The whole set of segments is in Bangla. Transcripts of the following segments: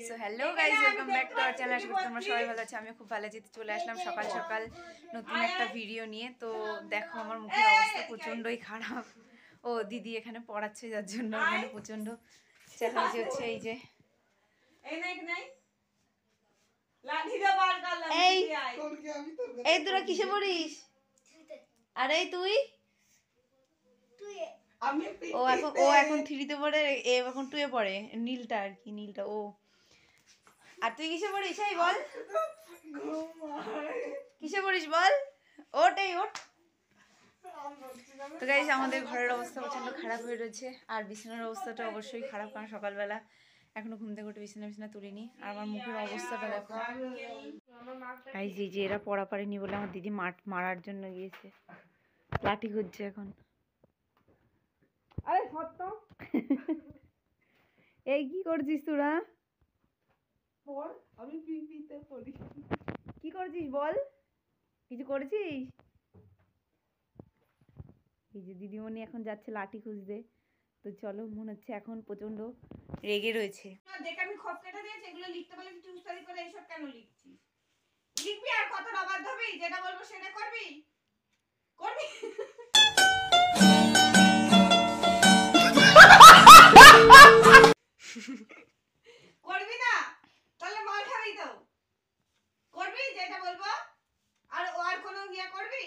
So hello guys, welcome back to our channel. আশা করি তোমরা সবাই ভালো আছো। আমি খুব ভালো আছি। চলে আসলাম সকাল সকাল নতুন একটা ভিডিও নিয়ে। তো দেখো আমার মুখের অবস্থা প্রচণ্ডই খারাপ। ও দিদি এখানে পড়াচ্ছে, যার জন্য এখানে প্রচণ্ড চেঁচামেচি হচ্ছে। এই যে এই তোরা কিসে পড়িস? আরে তুই ও এখন 3-তে পড়ে, এখন 2-এ পড়ে। নীলটা আর কি, নীলটা ও। আর তুই কিসে পড়িস? এই বল, কিসে পড়িস বল? ওঠ ওঠ। তো গাইস, আমাদের ঘরের অবস্থা প্রচন্ড খারাপ হয়ে রয়েছে। আর বিছানার অবস্থাটা অবশ্যই খারাপ, কারণ সকালবেলা এখনো ঘুম থেকে উঠে বিছানা তুলিনি। আর আমার মুখের অবস্থাটা দেখো গাইস। এই যে এরা পড়া পারেনি বলে আমার দিদি মারার জন্য গিয়েছে, লাঠি খুঁজছে এখন। আরে সত্য এই কি করছিস তোরা? আমি পিপিতে পড়ি। কি করছিস বল? কিছু করেছিস? এই যে দিদিমণি এখন যাচ্ছে লাঠি খুঁজতে। তো চলো, মনে হচ্ছে এখন প্রচন্ড রেগে রয়েছে। দেখ আমি খপ কেটে দিয়েছি, এগুলো লিখতে বলে তুই উস্তাদি করে এইসব কেন লিখছিস? লিখবি আর কত রবাদ হবি, যেটা বলবো সেটা করবি করবি করবি না তাহলে মার খাবি তো। করবি যেটা বলবো, আর আর কোনো ইয়া করবি?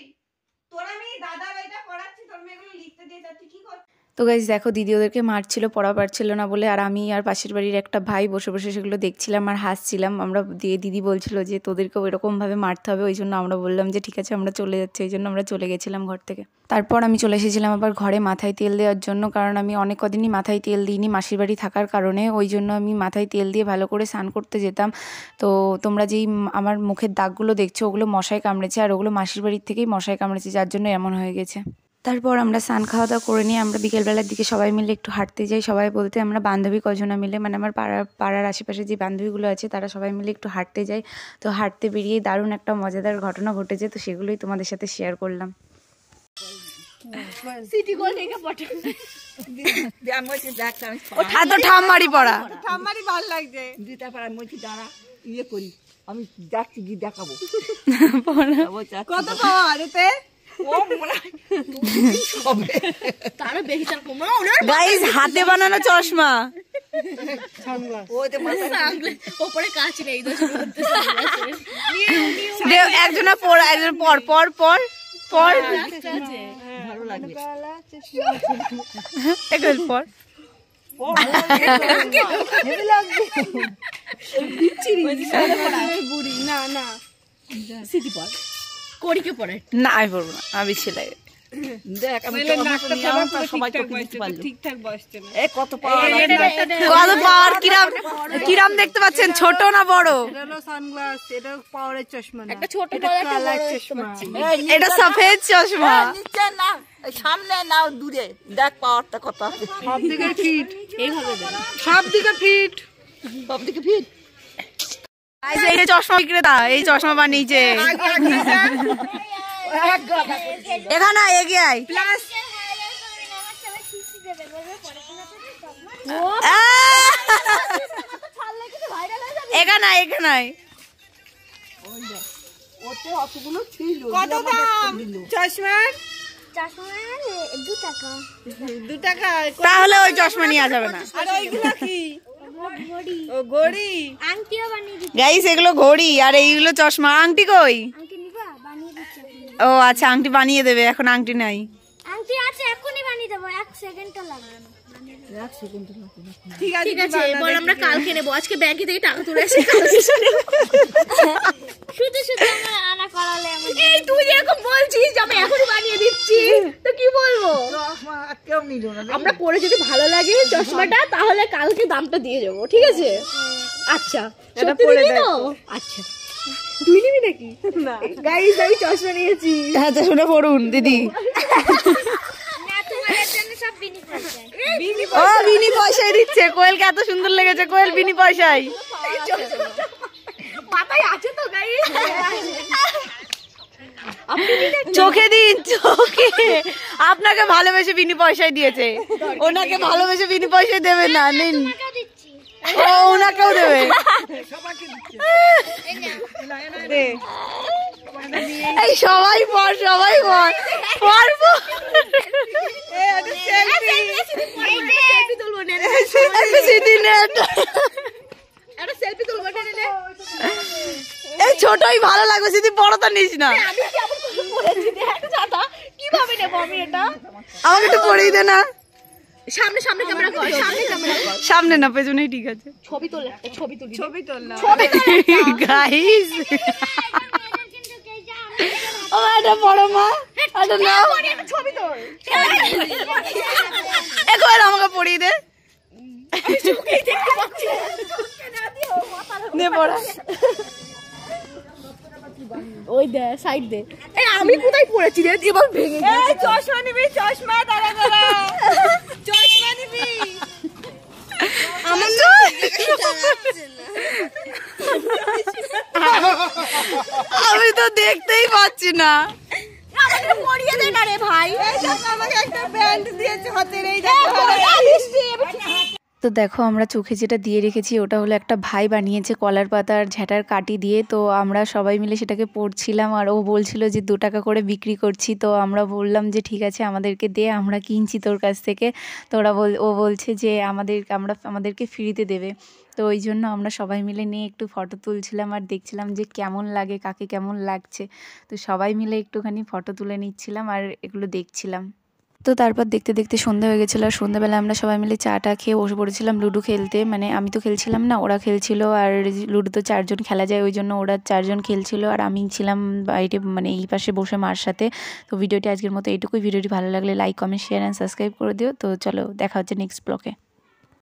তোর আমি দাদার এটা পড়াচ্ছি, তোর মেয়েগুলো লিখতে দিয়ে যাচ্ছি, কি কর? তো গাইস দেখো, দিদি ওদেরকে মারছিল পড়া পারছিল না বলে। আর আমি আর পাশের বাড়ির একটা ভাই বসে বসে সেগুলো দেখছিলাম আর হাসছিলাম। আমরা দিদি বলছিল যে তোদেরকেও এরকমভাবে মারতে হবে। ওই জন্য আমরা বললাম যে ঠিক আছে, আমরা চলে যাচ্ছি। ওই জন্য আমরা চলে গেছিলাম ঘর থেকে। তারপর আমি চলে এসেছিলাম আবার ঘরে মাথায় তেল দেওয়ার জন্য, কারণ আমি অনেক কদিনই মাথায় তেল দিইনি মাসির বাড়ি থাকার কারণে। ওই জন্য আমি মাথায় তেল দিয়ে ভালো করে স্নান করতে যেতাম। তো তোমরা যেই আমার মুখের দাগগুলো দেখছো, ওগুলো মশায় কামড়েছে। আর ওগুলো মাসির বাড়ির থেকেই মশায় কামড়েছে, যার জন্য এমন হয়ে গেছে। তারপর আমরা স্নান খাওয়া দাওয়া করে নিয়ে আমরা বিকেলবেলার দিকে সবাই মিলে একটু হাঁটতে যাই। সবাই বলতে আমরা বান্ধবী কজনা মিলে, মানে আমার পাড়ার আশেপাশে যে বান্ধবীগুলো আছে তারা সবাই মিলে একটু হাঁটতে যাই। তো হাঁটতে বেরিয়ে দারুণ একটা মজাদার ঘটনা ঘটেছে। তো সেগুলোই তোমাদের সাথে শেয়ার করলাম। ঠাম্মারি পড়া, ঠাম্মারি ভালো লাগছে। আমি যাচ্ছি গিয়ে দেখাবো কত পাওয়া আরেতে গাইস, হাতে বানানো চশমা। একজনা পড়, একজন পর পর পর পর ভালো লাগবে একজন পর। না না সিটি পড় করিকে পড়ে না, আমি পড়বো না, আমি ছেলে। দেখ আমি সবাই ঠিকঠাক বসছে না। কত পাওয়ার কত পাওয়ার, কিরাম দেখতে পাচ্ছেন? ছোট না বড়? এটা হলো সানগ্লাস, এটা পাওয়ারের চশমা না, একটা ছোট কালার চশমা। এটা সফেদ চশমা। নিচে না, সামনে নাও, দূরে দেখ পাওয়ারটা কত আছে। সব দিকে ফিট, এইভাবে দেখ, সব দিকে ফিট, সব দিকে ফিট। এই যে চশমা বিক্রেতা, এই চশমা বানিয়েছে। এখানে এগিয়ে আয়। এখানে এখানে কত দাম চশমার? 2 টাকা। তাহলে ওই চশমা নিয়ে যাবে না। আর ওইগুলো কি? ও ঘড়ি, আংটিও বানিয়ে দিচ্ছি। গাইস, এগুলো ঘড়ি আর এইগুলো চশমা। আংটি কই? আংটি নিবা? বানিয়ে দিচ্ছি। ও আচ্ছা, আংটি বানিয়ে দেবে, এখন আংটি নাই। আংটি আছে, এখনই বানিয়ে দেবো, 1 সেকেন্ডও লাগবে না। ঠিক আছে ঠিক আছে, এবার আমরা কালকে নেবো। আজকে ব্যাংকে থেকে টাকা তুলে এসে শুধু শুধু আমার আনা করালে আমার এই তুই এরকম বলছিস যে আমি এখনই বানিয়ে দিচ্ছি, তো কি বলবো? কেউ নিল না। আমরা পরে যদি ভালো লাগে চশমাটা, তাহলে কালকে দামটা দিয়ে যাবো, ঠিক আছে? আচ্ছা, এটা সত্যি পরে দিবি তো? আচ্ছা, তুই নিবি নাকি? না। গাইস, আমি চশমা নিয়েছি। আচ্ছা, শুনে পড়ুন দিদি। না, তোমাদের জন্য সব বিনি পয়সা। ও বিনি পয়সায় দিচ্ছে। কোয়েলকে এত সুন্দর লেগেছে, কোয়েল বিনি পয়সায়। মাথায় আছে তো গাইস? চোখে দিন, চোখে। আপনাকে ভালোবেসে বিনি পয়সায় দিয়েছে, ওনাকে ভালোবেসে বিনি পয়সায় দেবে না। নিন। টাকা দিচ্ছি। ও ওনাকেও দেবে। দে এই সবাই পর পারবো। সেলফি তুলবো নে একটা সেলফি তুলবো নে এই ছোটই ভালো লাগবে, যদি বড়টা নিস না। আমি কি আবার কিছু পড়েছি দেখ দাদা কিভাবে নেব আমি এটা আমাকে একটু পড়িয়ে দে না। সামনে ক্যামেরা কর সামনে না পেছনেই ঠিক আছে। ছবি তোল একটা ছবি তুলি ছবি তোললাম গাইস ও এটা বড় মা, এটা নাও ছবি তোল একবার আমাকে পড়িয়ে দে। নে পড়া। ওই দে সাইড দে এই আমি কোথায় পড়েছি রে এবার ভেঙে এই চশমা নিবি, চশমা দাঁড়া চশমা নিবি। আমি তো দেখতেই পাচ্ছি না। আমাকে পড়িয়ে দে না রে ভাই এই দেখো আমাকে একটা ব্যান্ড দিয়েছে হাতের, এই তো দেখো আমরা চোখে যেটা দিয়ে রেখেছি ওটা হলো একটা ভাই বানিয়েছে কলার পাতার ঝাঁটার কাটি দিয়ে। তো আমরা সবাই মিলে সেটাকে পড়ছিলাম, আর ও বলছিল যে 2 টাকা করে বিক্রি করছি। তো আমরা বললাম যে ঠিক আছে আমাদেরকে দে, আমরা কিনছি তোর কাছ থেকে। তো ও বলছে যে আমাদেরকে ফ্রিতে দেবে। তো ওই জন্য আমরা সবাই মিলে নিয়ে একটু ফটো তুলছিলাম আর দেখছিলাম যে কেমন লাগে, কাকে কেমন লাগছে। তো সবাই মিলে একটুখানি ফটো তুলে নিচ্ছিলাম আর এগুলো দেখছিলাম। তো তারপর দেখতে দেখতে সন্ধ্যা হয়ে গেছিলো, আর সন্ধ্যাবেলা আমরা সবাই মিলে চাটা খেয়ে বসে পড়েছিলাম লুডো খেলতে। মানে আমি তো খেলছিলাম না, ওরা খেলছিল। আর লুডো তো 4 জন খেলা যায়, ওই জন্য ওরা 4 জন খেলছিল আর আমি ছিলাম বাইরে মানে এই পাশে বসে মার সাথে। তো ভিডিওটি আজকের মতো এইটুকুই। ভিডিওটি ভালো লাগলে like comment share and subscribe করে দিও। তো চলো দেখা হচ্ছে নেক্সট ব্লগে।